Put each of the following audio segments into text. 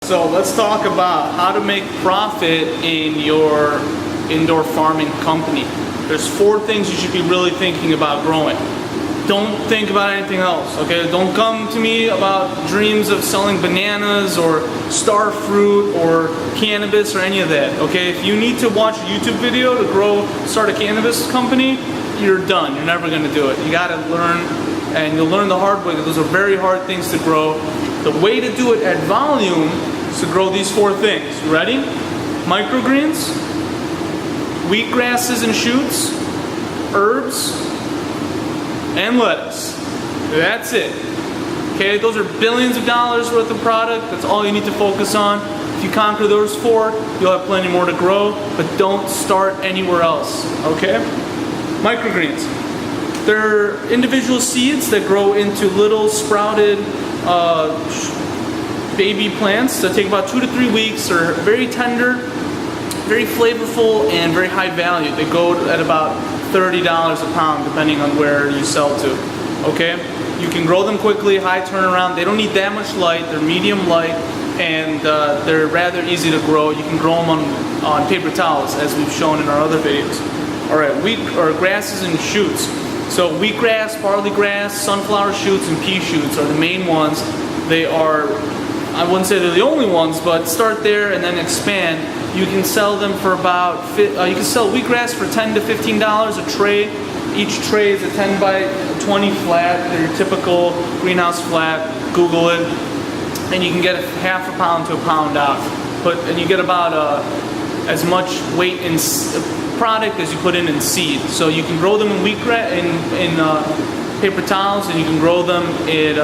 So let's talk about how to make profit in your indoor farming company. There's 4 things you should be really thinking about growing. Don't think about anything else, okay? Don't come to me about dreams of selling bananas or star fruit or cannabis or any of that, okay? If you need to watch a YouTube video to start a cannabis company, you're done. You're never gonna do it. You gotta learn, and you'll learn the hard way. Those are very hard things to grow. The way to do it at volume is to grow these 4 things. You ready? Microgreens, wheat grasses and shoots, herbs, and lettuce. That's it. Okay, those are billions of dollars worth of product. That's all you need to focus on. If you conquer those 4, you'll have plenty more to grow, but don't start anywhere else, okay? Microgreens. They're individual seeds that grow into little sprouted baby plants that take about 2 to 3 weeks. They're very tender, very flavorful, and very high value. They go at about $30 a pound depending on where you sell to, okay? You can grow them quickly, high turnaround. They don't need that much light. They're medium light, and they're rather easy to grow. You can grow them on paper towels, as we've shown in our other videos. All right, wheat or grasses and shoots. So wheatgrass, barley grass, sunflower shoots, and pea shoots are the main ones. They are, I wouldn't say they're the only ones, but start there and then expand. You can sell them for about, you can sell wheatgrass for $10 to $15 a tray. Each tray is a 10 by 20 flat. They're your typical greenhouse flat. Google it, and you can get half a pound to a pound out. And you get about as much weight in product as you put in seed. So you can grow them in wheatgrass in paper towels, and you can grow them at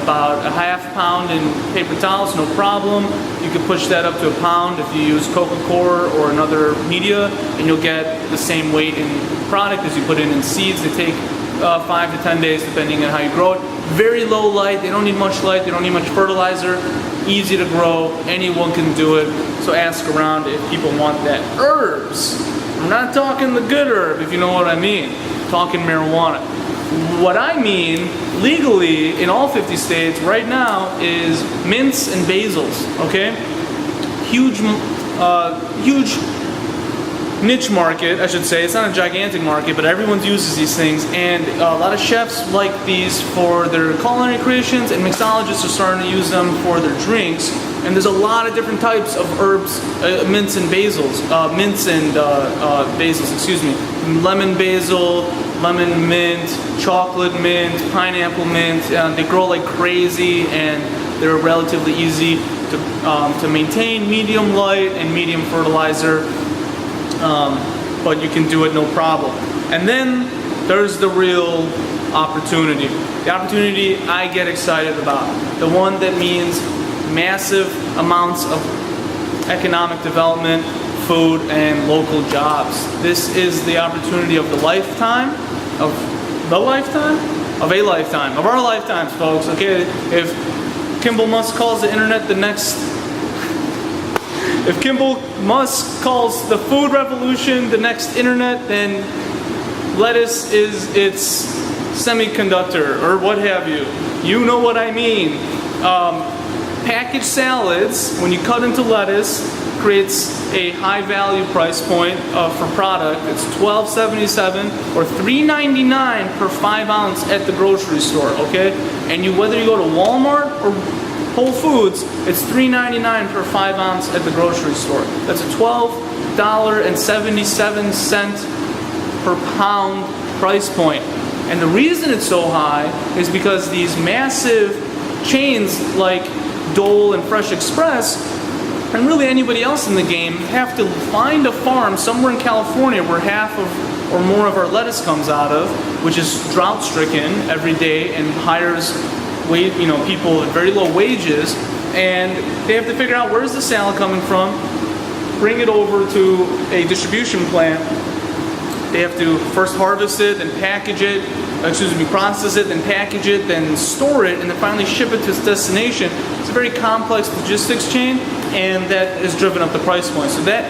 about a half pound in paper towels, no problem. You can push that up to a pound if you use Coca-Cola or another media, and you'll get the same weight in product as you put in seeds. They take 5 to 10 days depending on how you grow it. Very low light, they don't need much light, they don't need much fertilizer, easy to grow, anyone can do it. So ask around if people want that. Herbs, I'm not talking the good herb, if you know what I mean. I'm talking marijuana. What I mean legally in all 50 states right now is mints and basils, okay? Huge niche market, I should say. It's not a gigantic market, but everyone uses these things, and a lot of chefs like these for their culinary creations, and mixologists are starting to use them for their drinks. And there's a lot of different types of herbs, mints and basils, excuse me. Lemon basil, lemon mint, chocolate mint, pineapple mint. They grow like crazy, and they're relatively easy to maintain, medium light and medium fertilizer, but you can do it no problem. And then there's the real opportunity. The opportunity I get excited about. The one that means massive amounts of economic development, food, and local jobs. This is the opportunity of a lifetime, of our lifetimes, folks. Okay, if Kimball Musk calls the internet if Kimball Musk calls the food revolution the next internet, then lettuce is its semiconductor, or what have you. You know what I mean. Packaged salads, when you cut into lettuce, creates a high value price point for product. It's $12.77 or $3.99 per 5 ounce at the grocery store, okay? And whether you go to Walmart or Whole Foods, it's $3.99 per 5 ounce at the grocery store. That's a $12.77 per pound price point. And the reason it's so high is because these massive chains like Dole and Fresh Express, and really anybody else in the game, have to find a farm somewhere in California where half of or more of our lettuce comes out of, which is drought stricken every day and hires people at very low wages, and they have to figure out where's the salad coming from, bring it over to a distribution plant. They have to first harvest it, then package it, process it, then package it, then store it, and then finally ship it to its destination. It's a very complex logistics chain, and that has driven up the price point. So that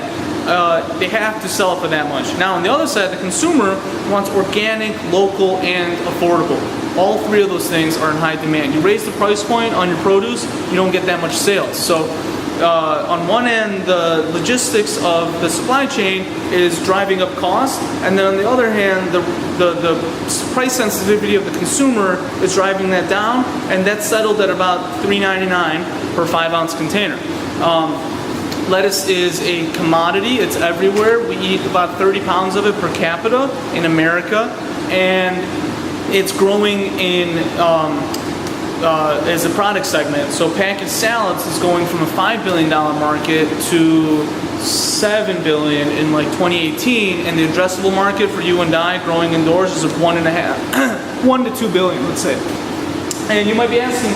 they have to sell it for that much. Now on the other side, the consumer wants organic, local, and affordable. All 3 of those things are in high demand. You raise the price point on your produce, you don't get that much sales. So on one end, the logistics of the supply chain is driving up cost, and then on the other hand, the price sensitivity of the consumer is driving that down, and that's settled at about $3.99 per 5-ounce container. Lettuce is a commodity. It's everywhere. We eat about 30 pounds of it per capita in America, and it's growing in as a product segment. So packaged salads is going from a $5 billion market to $7 billion in like 2018, and the addressable market for you and I growing indoors is $1 to 2 billion, let's say. And you might be asking,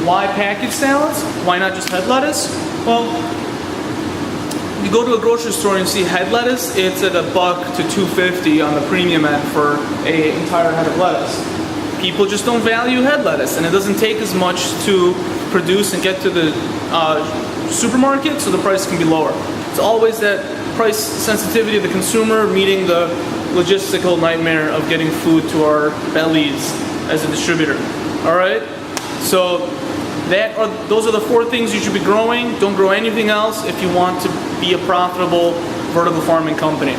why packaged salads? Why not just head lettuce? Well, you go to a grocery store and see head lettuce, it's at $1 to $2.50 on the premium end for an entire head of lettuce. People just don't value head lettuce, and it doesn't take as much to produce and get to the supermarket, so the price can be lower. It's always that price sensitivity of the consumer meeting the logistical nightmare of getting food to our bellies as a distributor. All right? So those are the 4 things you should be growing. Don't grow anything else if you want to be a profitable vertical farming company.